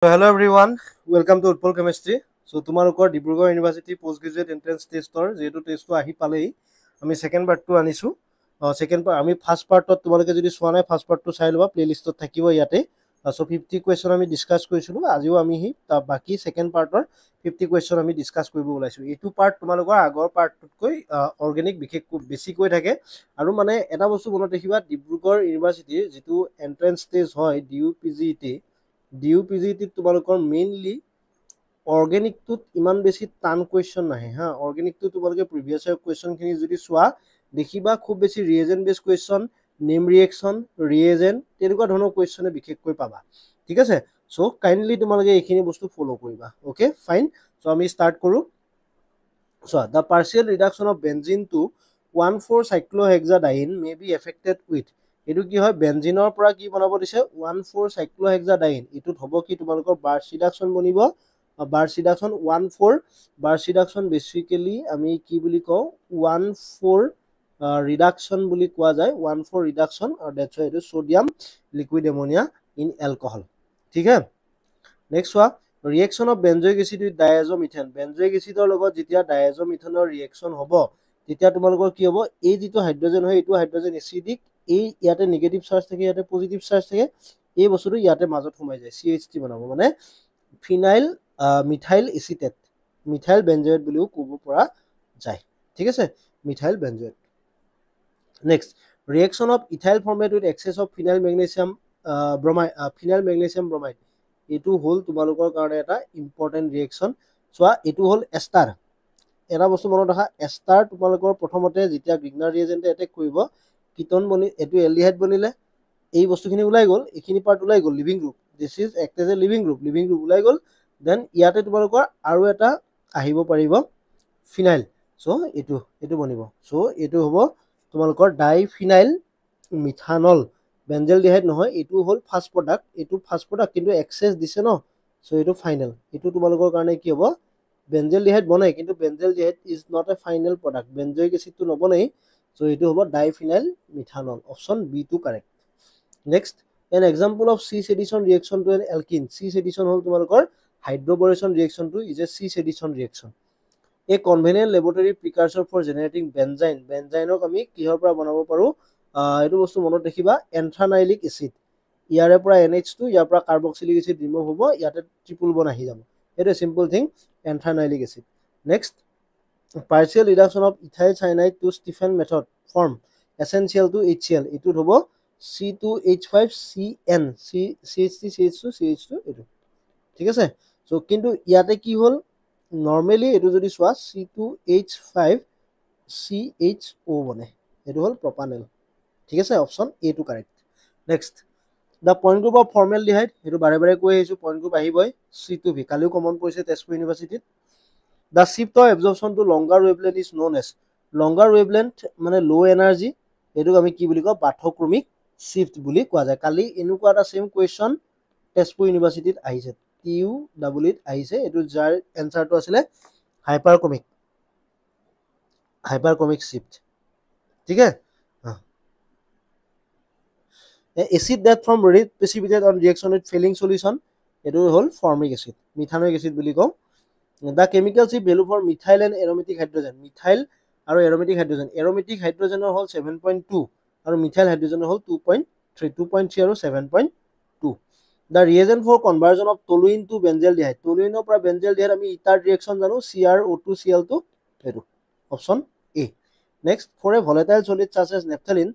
Hello everyone, welcome to Utpal Chemistry. So তোমালোকৰ Dibrugarh university post graduate entrance টেষ্টৰ যেটো টেষ্টটো আহি পালেই আমি সেকেন্ড পাৰ্টটো আনিছো সেকেন্ড পাৰ্ট আমি ফাৰ্স্ট পাৰ্টত তোমালোকে যদি চোৱা নাই ফাৰ্স্ট পাৰ্টটো চাই লবা প্লেলিষ্টত থাকিব ইয়াতে সো 50 কোৱেশ্চন আমি ডিসকাস কৰিছিলো আজিও আমি হি বাকি সেকেন্ড পাৰ্টৰ 50 কোৱেশ্চন আমি ডিসকাস কৰিব ওলাইছো এটো পাৰ্ট তোমালোকৰ আগৰ পাৰ্টতকৈ অৰ্গেনিক বিশেষ বেছি কৈ থাকে আৰু মানে এটা বস্তু মনত ৰাখিবা ডিব্ৰুগড় ইউনিভাৰ্চিটিৰ যেটো এন্ট্ৰেন্স টেষ্ট হয় DUPGT তোমালোকৰ মেইনলি অৰ্গেনিক টুত ইমান বেছি টান কোৱেশ্চন নাহে হা অৰ্গেনিক টু তোমালোকে প্ৰিভিয়াস ইয়াৰ কোৱেশ্চন খিনি যদি চোৱা দেখিবা খুব বেছি ৰিএজেন্ট বেস কোৱেশ্চন নেম ৰিএকচন ৰিএজেন্ট তেনেকুৱা ধৰণৰ কোৱেশ্চনে বিশেষকৈ পাবা ঠিক আছে সো কাইন্ডলি তোমালোকে এইখিনি বস্তু ফলো কৰিবা ওকে ফাইন সো আমি স্টাৰ্ট কৰো so the partial reduction of benzene to 1,4-cyclohexadiene may be affected with এটো কি হয় বেনজিনৰ পৰা কি বনাব দিছে 1,4-cyclohexadiene এটো হ'ব কি তোমালোকৰ বাৰ্চ ৰিডাকশন বনিব বাৰ্চ ৰিডাকশন 1,4 বাৰ্চ ৰিডাকশন বেসিক্যালি আমি কি বুলি কও 1,4 ৰিডাকশন বুলি কোৱা যায় 1,4 ৰিডাকশন আৰু দ্যাটস হোৱাই এটো sodium liquid ammonia in alcohol ঠিক আছে নেক্সট ওয়া reaction of benzoic acid with diazomethane benzoic এসিডৰ লগত যেতিয়া ডায়াজোমিথেনৰ ৰিএকশন হ'ব তেতিয়া তোমালোকৰ কি হ'ব এই যেটো হাইড্ৰোজেন হয় এটো হাইড্ৰোজেন এসিডিক এই ইয়াতে নেগেটিভ চাৰ্জ থাকে ইয়াতে পজিটিভ চাৰ্জ থাকে এই বস্তুটো ইয়াতে মাজত সোমাই যায় CH3 বনাব মানে phenyl methyl acetate methyl benzoate বুলিও ক'ব পৰা যায় ঠিক আছে methyl benzoate next reaction of ethyl formate with excess of phenyl magnesium bromide এটো হল তোমালোকৰ কাৰণে এটা ইম্পৰ্টেন্ট ৰিএকশন সোৱা এটো হল এস্টাৰ এটা বস্তু মনত ৰাখা এস্টাৰ তোমালোকৰ প্ৰথমতে যেতিয়া গ্ৰিগনাৰ ৰিএজেন্টে এটেক কৰিব কিটন বনি এটো এলডিহাইড বনিলে এই বস্তুখিনি উলাই গল এখিনি পাৰ্ট উলাই গল leaving group this is act as a leaving group উলাই গল দেন ইয়াতে তোমালোকৰ আৰু এটা আহিব পাৰিব ফিনাইল সো এটো বনিব সো এটো হ'ব তোমালোকৰ ডাইফিনাইল মিথানল বেনজেলডিহাইড নহয় এটো হল ফাৰ্স্ট প্ৰডাক্ট কিন্তু এক্সেস দিছে ন সো এটো ফাইনাল এটো তোমালোকৰ কাৰণে কি হ'ব বেনজেলডিহাইড বনাই কিন্তু benzaldehyde is not a final product benzoic এসিডটো নবনাই সো এটো হ'ব diphenyl methanol option B to correct next an example of cis addition reaction to an alkene cis addition হল তোমালোকৰ hydroboration reaction to is a cis addition reaction a convenient laboratory precursor for generating benzene আমি কিহৰ পৰা বনাব পাৰো এটো বস্তু মনত ৰাখিবা এন্থ্ৰানাইলিক এসিড ইয়াৰে পৰা NH2 ইয়াৰ পৰা কাৰ্বক্সিলিক এসিড ৰিমুভ হ'ব ইয়াতে ট্ৰিপল বন আহি যাব এটো simple thing anthranilic acid next partial reduction of ethyl cyanide to Stephan method form essential to HCl এটো হ'ব C2H5CN CH3CH2 এটো ঠিক আছে সো কিন্তু ইয়াতে কি হল নরমালি এটো যদি সোয়া C2H5CHO বনে এটো হল প্রপানেল ঠিক আছে option A to correct next the point group of formaldehyde এটো বাৰে বাৰে কৈ আহিছো point group আহিবই C2V কালিও কমন পৰিছে Tezpur ইউনিভাৰ্সিটিত the shift of absorption to longer wavelength is known as longer wavelength মানে low energy এটো আমি কি বুলি কও পাঠক্ৰমিক shift বুলি কোৱা যায় কালি এনেকুৱা এটা সেম কোৱেশ্চন তেজপুৰ ইউনিভাৰ্সিটিত আহিছে TUEE আহিছে এটো যাৰ এনসাৰটো আছিল হাইপাৰকমিক shift ঠিক আছে acid that from red precipitate on reaction with failing solution এটো হল formic acid মিথানোইক acid বুলি কও the chemical shift value for methyl and aromatic hydrogen methyl আৰু aromatic hydrogen হল 7.2 আৰু মিথাইল হাইড্ৰোজেন হল 2.3 আৰু 7.2 the reagent for conversion of toluene to benzaldehyde tolueনৰ পৰা benzaldehyde আমি ইটাৰ reaction জানো CrO2Cl2 এটো option A next for a volatile solid such as naphthalene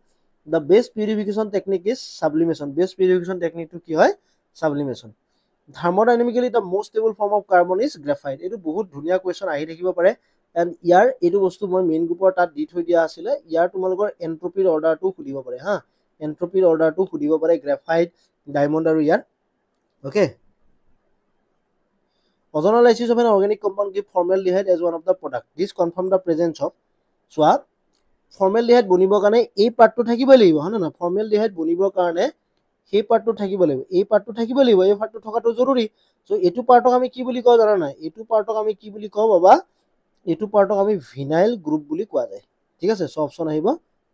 the base purification technique is sublimation base purification technique to কি হয় sublimation thermodynamically the most stable form of carbon is graphite এটো বহুত ধুনিয়া question আহি থাকিব পাৰে and ইয়াৰ এটো বস্তু মই মেইন গ্ৰুপৰ তাত দি থৈ দিয়া আছিল ইয়াৰ তোমালোকৰ এন্ট্ৰপিৰ অৰ্ডাৰটো খুলিব পাৰে হা এন্ট্ৰপিৰ অৰ্ডাৰটো খুলিব পাৰে গ্ৰাফাইট ডায়মণ্ড আৰু ইয়াৰ okay ozonolysis of an organic compound give formaldehyde as one of the product this confirm the presence of soya formaldehyde বনিবৰ কাৰণে এই পাৰ্টটো থাকিব লাগিব হনা না formaldehyde বনিবৰ কাৰণে সেই পাৰ্টটো থাকিব লাগিব এই পাৰ্টটো থাকিব লাগিব এই পাৰ্টটো থকাটো জৰুৰী সো এটো পাৰ্টক আমি কি বুলি কওঁ জানা না এটো পাৰ্টক আমি কি বুলি কওঁ বাবা এটো পাৰ্টক আমি ভিনাইল গ্ৰুপ বুলি কোৱা যায় ঠিক আছে সো অপশন আহিব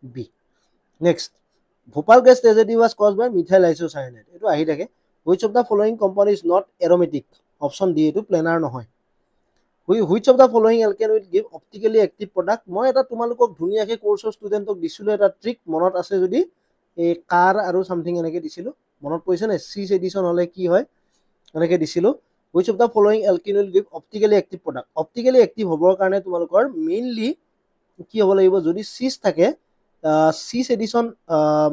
B next Bhopal gas tragedy was caused by methyl isocyanate এটো আহি থাকে which of the following compound is not aromatic option D এটো planar নহয় which of the following alkane will give optically active product মই এটা তোমালোকক ধুনিয়াকে কোৰ্সৰ ষ্টুডেন্টক দিছিলো এটা ট্ৰিক মনত আছে যদি এই কাৰ আৰু সামথিং এনেকে দিছিলো মনত পৰিছে না সিস এডিশন হলে কি হয় এনেকে দিছিলো which of the following alkane will give optically active product optically active হবৰ কাৰণে তোমালোকৰ মেইনলি কি হ'ব লাগিব যদি সিস থাকে সিস এডিশন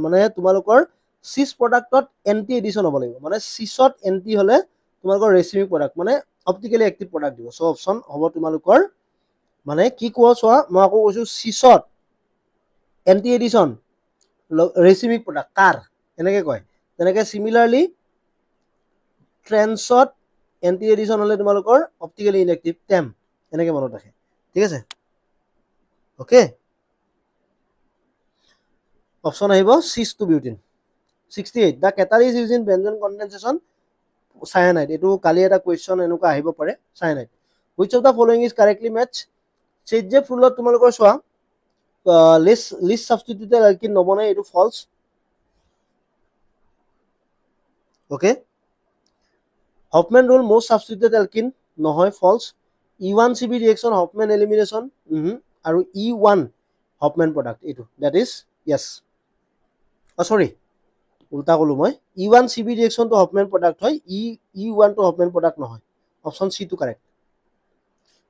মানে তোমালোকৰ সিস প্ৰডাক্টত এন্টি এডিশন হ'ব লাগিব মানে সিসত এন্টি হলে তোমালোকৰ ৰেচিমিক প্ৰডাক্ট মানে optically active product দিব সো অপশন হ'ব তোমালোকৰ মানে কি কোৱা চোৱা মই আকৌ কৈছো সিসত এন্টি এডিশন ৰেচিমিক প্ৰডাক্ট কাৰ এনেকে কয় তেনেকে সিমিলাৰলি ট্ৰেন্সত এন্টি এডিশন হলে তোমালোকৰ optically inactive টেম এনেকে মনত ৰাখে ঠিক আছে ওকে অপশন আহিব cis to butene 68 the catalyst used in benzene condensation cyanide এটো কালি এটা কোৱেশ্চন এনেকা আহিব পাৰে cyanide which of the following is correctly match চেজে ফুলত তোমালোকৰ চোৱা list substituted alkene নবনে এটো false okay Hoffman rule most substituted alkene নহয় false E1 CB reaction Hoffman elimination আৰু E1 Hoffman product এটো that is yes sorry উল্টা কলো মই E1 CB reaction to Hoffman product হয় E1 to Hoffman product নহয় option C to correct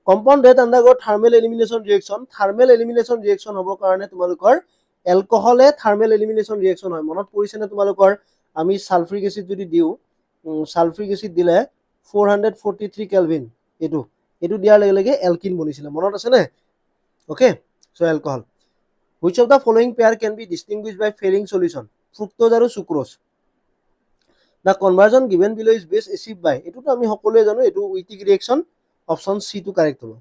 compound that undergo thermal elimination reaction হ'ব কাৰণে তোমালোকৰ alcohol এ thermal elimination reaction হয় মনত পৰিছে না তোমালোকৰ আমি সালফ্ৰিক এসিড যদি দিও সালফ্ৰিক এসিড দিলে 443 কেলভিন এটো দিয়াৰ লগে লগে অ্যালকিন বনিছিল মনত আছে না okay so alcohol which of the following pair can be distinguished by failing solution fructose আৰু sucrose the conversion given below is best achieved by এটো তো আমি সকলোৱে জানো এটো উইটিক ৰিঅ্যাকশন অপশন সি টু কারেক্ট হ'ব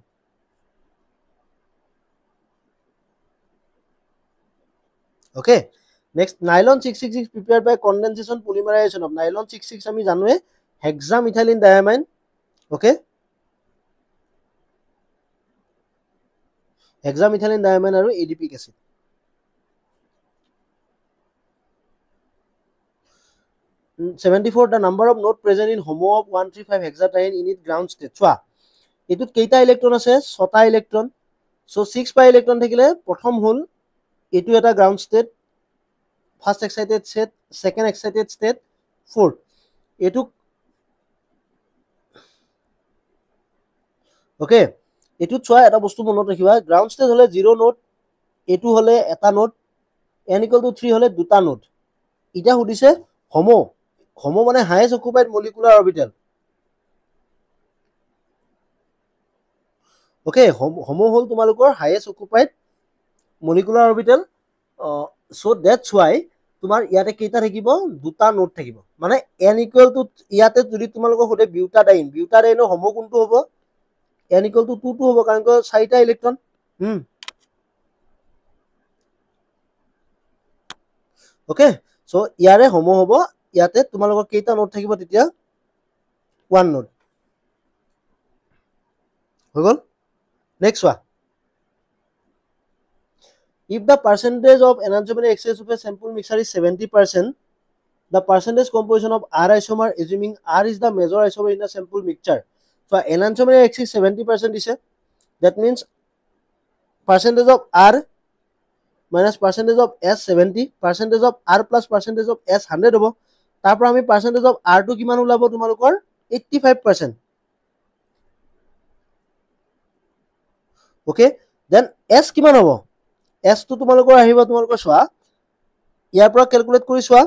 okay next nylon 666 prepared by condensation polymerization of nylon 66 আমি জানোৱে hexamethylene diamine okay hexamethylene diamine আৰু adipic acid 74 the number of node present in homo of 135 hexatriene in its ground state চোৱা এটুত কেইটা electron আছে 6টা electron so 6 পাই electron থাকিলে প্ৰথম হল এটু এটা ground state first excited state second excited state fourth এটু ওকে এটু চোৱা এটা বস্তু মনত ৰাখিবা গ্ৰাউন্ড ষ্টেট হলে 0 নোড এটু হলে এটা নোড n = 3 হলে দুটা নোড ইটা হুদিছে homo মানে highest occupied molecular orbital okay homo হল তোমালোকৰ highest occupied molecular orbital so that's why তোমার ইয়াতে কেইটা থাকিব দুটা নোড থাকিব মানে n = ইয়াতে যদি তোমালোকৰ হতে বিউটাডাইন homo কোনটো হ'ব n = 2 2 হ'ব কাৰণ 4টা ইলেক্ট্ৰন okay so ইয়াৰে homo হ'ব ইয়াতে তোমালোকৰ কেইটা নোড থাকিব তেতিয়া 1 নোড হৈ গল next one if the percentage of enantiomer excess of a sample mixture is 70% the percentage composition of R isomer assuming R is the major isomer in the sample mixture so enantiomer excess 70% is that means percentage of R minus percentage of S 70 percentage of R plus percentage of S 100 হ'ব তাৰ পৰা আমি percentage of R টো কিমান ওলাব তোমালোকৰ 85% okay then S কিমান হ'ব S টো তোমালোকৰ আহিব তোমালোকৰ চোৱা ইয়াৰ পৰা ক্যালকুলেট কৰি চোৱা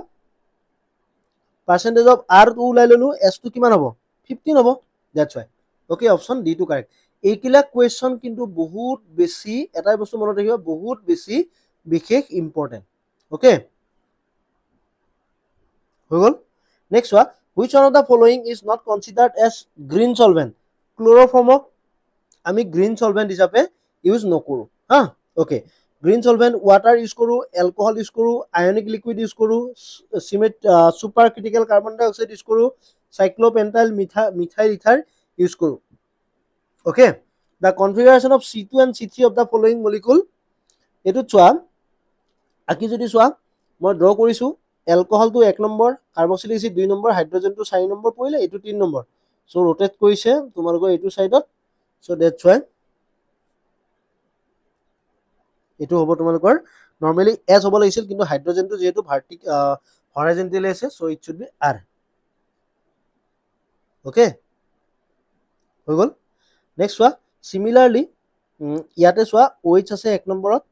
percentage of R টো উলাই ললো S টো কিমান হ'ব 15 হ'ব that's why okay option D to correct এইকিলা কোৱেশ্চন কিন্তু বহুত বেছি এটাই বস্তু মনত ৰাখিবা বহুত বেছি বিশেষ ইম্পৰ্টেন্ট okay হৈ গল next one which one of the following is not considered as green solvent chloroform আমি green solvent হিচাপে ইউজ নকৰো হা okay green solvent water use কৰো alcohol use কৰো ionic liquid use কৰো super critical carbon dioxide use কৰো cyclopentyl methyl ether use কৰো okay the configuration of C2 and C3 of the following molecule এটো চোৱা আকি যদি চোৱা মই ড্ৰ কৰিছো এলকহলটো 1 নম্বৰ, কাৰ্বক্সিলিক এচিড 2 নম্বৰ, হাইড্ৰজেনটো 4 নম্বৰ পৰিলে, এইটো 3 নম্বৰ। সো ৰোটেট কৰিছে তোমালোকৰ এইটো সাইডত। সো দ্যাটস ওয়াই এইটো হ'ব তোমালোকৰ নৰ্মালি এস হ'ব লাগিছিল, কিন্তু হাইড্ৰজেনটো যেহেতু হৰাইজন্টেলি আছে, so it should be R. Okay, হৈ গ'ল। নেক্সট চোৱা, সিমিলাৰলি ইয়াতে চোৱা OH আছে 1 নম্বৰত,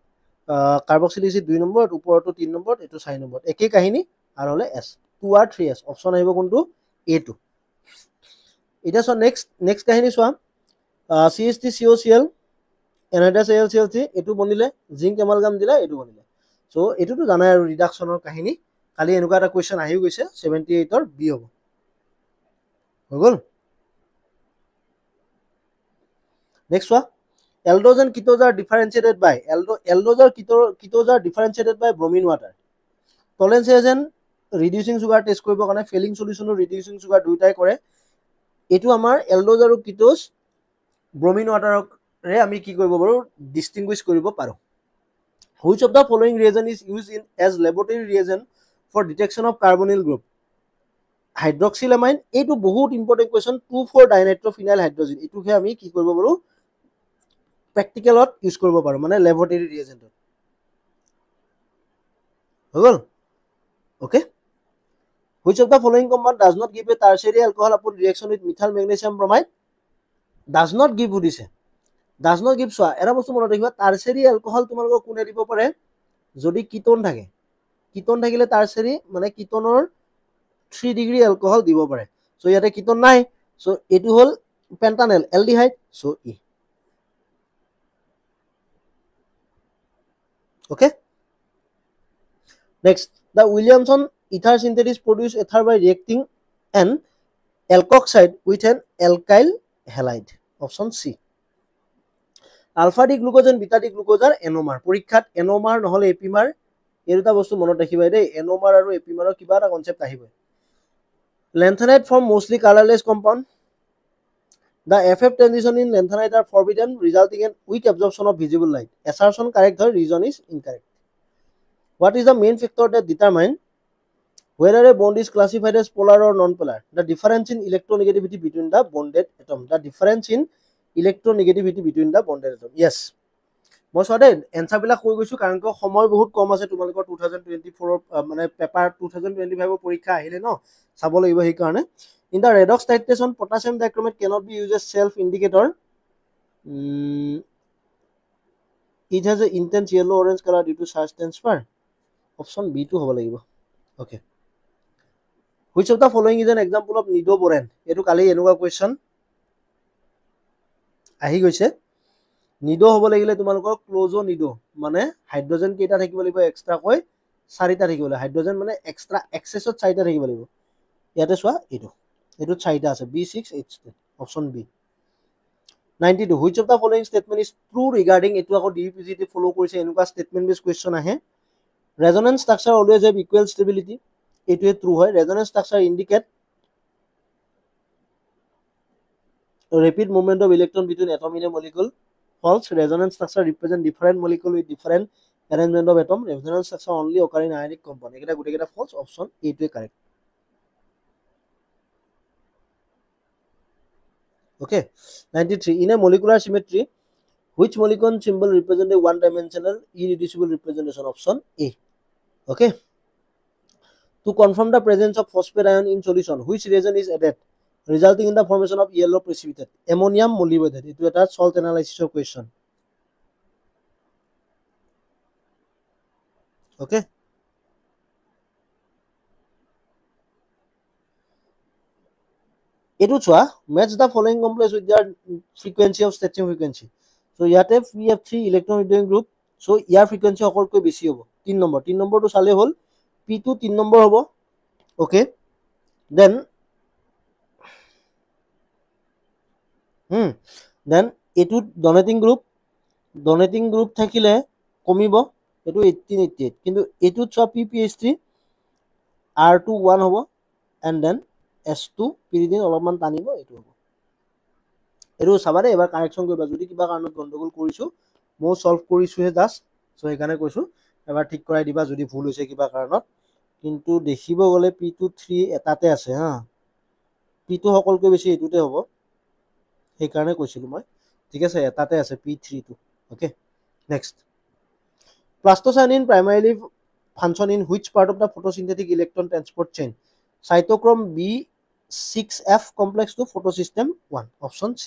কাৰ্বক্সিলিক এচিড 2 নম্বৰত, ওপৰতো 3 নম্বৰত, এইটো 4 নম্বৰত। একেই কাহিনী আৰু হ'লে S 2 আৰু 3S অপচন আহিব কোনটো? A2। এতিয়া চোৱা নেক্সট কাহিনী চোৱা, CH3COCl এনহাইড্ৰাছ AlCl3 এইটো বনিলে, জিংক এমালগাম দিলা, এইটো বনিলে। সো এইটোতো জানাই আৰু ৰিডাকশনৰ কাহিনী, খালি এনেকুৱা এটা কুৱেশ্যন আহি গৈছে 78ৰ বি হ'ব। হৈ গ'ল। নেক্সট চোৱা, aldose and ketose are differentiated by aldose আৰু ketose are differentiated by bromine water. Tollens agent reducing sugar test কৰিবৰ কাৰণে ফেলিং সলিউশনৰ ৰিডিউচিং সুগাৰ দুইটাই কৰে। এইটো আমাৰ এলডোজ আৰু কিটোজ ব্ৰমিন ৱাটাৰৰে আমি কি কৰিব পাৰো? ডিষ্টিংগুইশ কৰিব পাৰো। Which of the following reagent is use in as laboratory reagent for detection of carbonyl group? Hydroxylamine, এইটো বহুত ইম্পৰ্টেণ্ট কুৱেশ্যন, 2,4-ডাইনাইট্ৰফিনাইল হাইড্ৰজিন, এইটোহে আমি কি কৰিব পাৰো? প্ৰেক্টিকেলত ইউজ কৰিব পাৰো, মানে লেবৰেটৰী ৰিয়েজেন্টত। হৈ গ'ল। Okay, which of the following compound does not give a tertiary alcohol upon reaction with methyl magnesium bromide? does not give সুধিছে, does not give। চোৱা এটা বস্তু মনত ৰাখিবা, টাৰ্চাৰী এলকহল তোমালোকক কোনে দিব পাৰে? যদি কিটোন থাকে, কিটোন থাকিলে টাৰ্চাৰী মানে কিটোনৰ 3 ডিগ্ৰী এলকহল দিব পাৰে। সো ইয়াতে কিটোন নাই, সো এইটো হল পেন্টানেল এলডিহাইড, সো ই। Okay, next, the Williamson ether synthesis produce ether by reacting an alkoxide with an alkyl halide, option C। Alpha D glucose and beta D glucose are anomer. পৰীক্ষাত anomer নহলে এপিমাৰ, এই দুটা বস্তু মনত ৰাখিবা দেই, এনোমাৰ আৰু এপিমাৰৰ কিবা এটা কনসেপ্ট আহিবই। Lanthanide form mostly colourless compound. The FF transition in lanthanide are forbidden, resulting in weak absorption of visible light. Assertion correct, the reason is incorrect. What is the main factor that determine whether a bond is classified as polar or non-polar? The difference in electronegativity between the bonded atom. The difference in electronegativity between the bonded atom. Yes. মই সদায় answer বিলাক কৈ গৈছো, কাৰণ সময় বহুত কম আছে তোমালোকৰ 2024 মানে পেপাৰ 2025 পৰীক্ষা আহিলে ন, চাব লাগিব সেই কাৰণে। In the redox titration, potassium dichromate cannot be used as self indicator. It has an intense yellow orange color due to charge transfer. Option B to হ'ব লাগিব। Okay, which of the following is an example of nidoboran? এইটো কালি এনেকুৱা question আহি গৈছে। Nido হ'ব লাগিলে তোমালোকৰ ক্লোজো Nido, মানে হাইড্ৰোজেন কেইটা থাকিব লাগিব? এক্সট্ৰা কৈ 4টা থাকিব লাগিব। হাইড্ৰোজেন মানে এক্সট্ৰা এক্সেছত 4টা থাকিব লাগিব। ইয়াতে চোৱা এইটো 4টা আছে, B6H10, option B. 92, which of the following statement is true regarding, এইটো আকৌ DPGT ফলো কৰিছে, এনেকুৱা স্টেটমেন্ট বেস কোৱেশ্চন আহে। Resonance structure always have equal stability, এইটোৱে ট্ৰু হয়। Resonance structure indicate rapid movement of electron between atom in a molecule, false. Resonance structure represent different molecule with different arrangement of atom. Resonance structure only occur in ionic compound, এটা গুটেকেটা false, option A টোৱে correct। Okay, 93, in a molecular symmetry, which molecule symbol represent a one-dimensional irreducible representation? Option A। Okay, to confirm the presence of phosphate ion in solution, which reagent is added, resulting in the formation of yellow precipitate? Ammonium molybdenate, এইটো এটা salt analysis question। Okay, এইটো চোৱা, match the following complex with their frequency of stretching frequency. So ইয়াতে we have 3 electron withdrawing group, so year frequency অকলকৈ বেছি হ'ব। 3 number, 3 নম্বৰটো চালে হ'ল, P2 3 নম্বৰ হ'ব। Okay, then এইটো ডনেটিং গ্ৰুপ থাকিলে কমিব, এইটো 1888, কিন্তু এইটোত চোৱা PPH3 R2 1 হ'ব, and then S2 পিৰিডিন অলপমান টানিব, এইটো হ'ব। এইটো চাবা দেই, এবাৰ কাৰেকশ্যন কৰিবা, যদি কিবা কাৰণত গণ্ডগোল কৰিছো, মই সলভ কৰিছোহে জাষ্ট, সো সেইকাৰণে কৈছো এবাৰ ঠিক কৰাই দিবা যদি ভুল হৈছে কিবা কাৰণত। কিন্তু দেখিব গ'লে P2 3 এটাতে আছে হা P2 সকলকৈ বেছি এইটোতে হ'ব সেইকাৰণে কৈছিলোঁ মই ঠিক আছে এটাতে আছে P3 টো okay next প্লাস্টোসায়ানিন primarily function in which part of the photosynthetic electron transport chain cytochrome B6F complex to photosystem 1 option C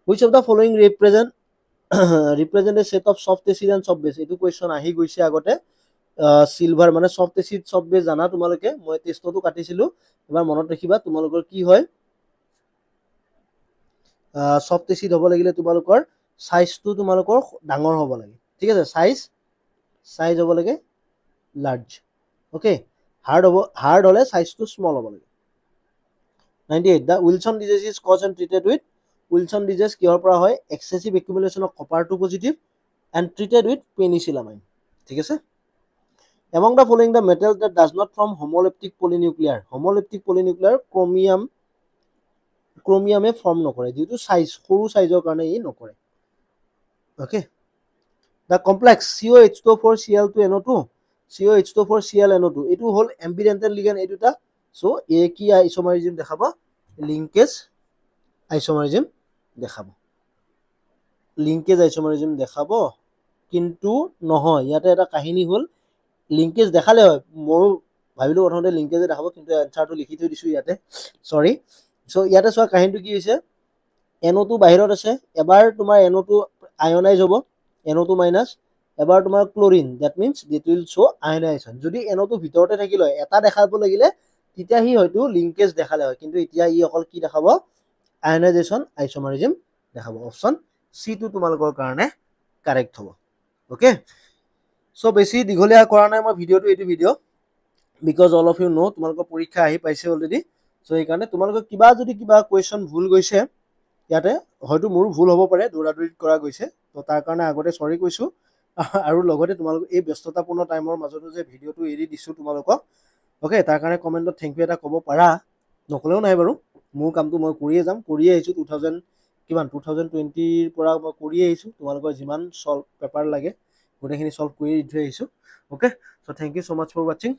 which of the following represent a set of soft acid and soft base এইটো question আহি গৈছে আগতে silver মানে soft acid soft base জানা তোমালোকে মই টেষ্টটো কাটিছিলো এবাৰ মনত ৰাখিবা তোমালোকৰ কি হয় সফট এসিড হ'ব লাগিলে তোমালোকৰ সাইজটো তোমালোকৰ ডাঙৰ হ'ব লাগে ঠিক আছে সাইজ হ'ব লাগে লাৰ্জ ওকে হাৰ্ড হলে সাইজটো স্মল হ'ব লাগে 98 the wilson disease is caused and treated with wilson disease কিহৰ পৰা হয় excessive accumulation of copper 2 positive and treated with penicillamine ঠিক আছে among the following the metal that does not form homoleptic polynuclear chromium form নকৰে যেটো size সৰু সাইজৰ কাৰণে ই নকৰে okay the complex COH24Cl2NO2 COH24ClNO2 এটো হল ambidental ligand এই দুটা সো এ কি আইসোমারিজম দেখাবো লিংকেজ আইসোমারিজম দেখাবো কিন্তু নহয় ইয়াতে এটা কাহিনী হল লিংকেজ দেখালে হয় মই ভাবিলো প্ৰথমতে লিংকেজে দেখাবো কিন্তু আনসাৰটো লিখি থৈ দিছো ইয়াতে সৰি সো ইয়াতে সোৱা কাহিনীটো কি হৈছে NO2 বাহিৰত আছে এবাৰ তোমাৰ NO2 আয়নাইজ হ'ব NO2 মাইনাস এবাৰ তোমাৰ chlorine that means it will show ionisation যদি NO2 ভিতৰতে থাকিল হয় এটা দেখাব লাগিলে তেতিয়া হি হয়তো লিংকেজ দেখালে হয় কিন্তু এতিয়া ই অকল কি দেখাব আয়নাইজেশন আইসোমারিজম দেখাব অপশন সি টো তোমালোকৰ কাৰণে কাৰেক্ট হ'ব ওকে সো বেছি দীঘলীয়া কৰা নাই মই ভিডিওটো এইটো video because all of you know তোমালোকৰ পৰীক্ষা আহি পাইছে অলৰেডি সো এই কাৰণে তোমালোকৰ কিবা যদি কিবা কোৱেশ্চন ভুল গৈছে ইয়াতে হয়তো মোৰ ভুল হ'ব পাৰে দৌৰাদৌৰিত কৰা গৈছে তো তাৰ কাৰণে আগতে সৰি কৈছো আৰু লগতে তোমালোক এই ব্যস্ততাপূৰ্ণ টাইমৰ মাজতো যে ভিডিওটো এৰি দিছো তোমালোকক ওকে তাৰ কাৰণে কমেন্টত থ্যাংক ইউ এটা ক'ব পাৰা নকলেও নাই বাৰু মোৰ কামটো মই কৰিয়ে যাম কৰিয়ে আহিছো 2020 পৰা মই কৰিয়ে আহিছো তোমালোকৰ যিমান সলভ পেপাৰ লাগে গোটেইখিনি সলভ কৰি দি থৈ আহিছো okay so thank you so much for watching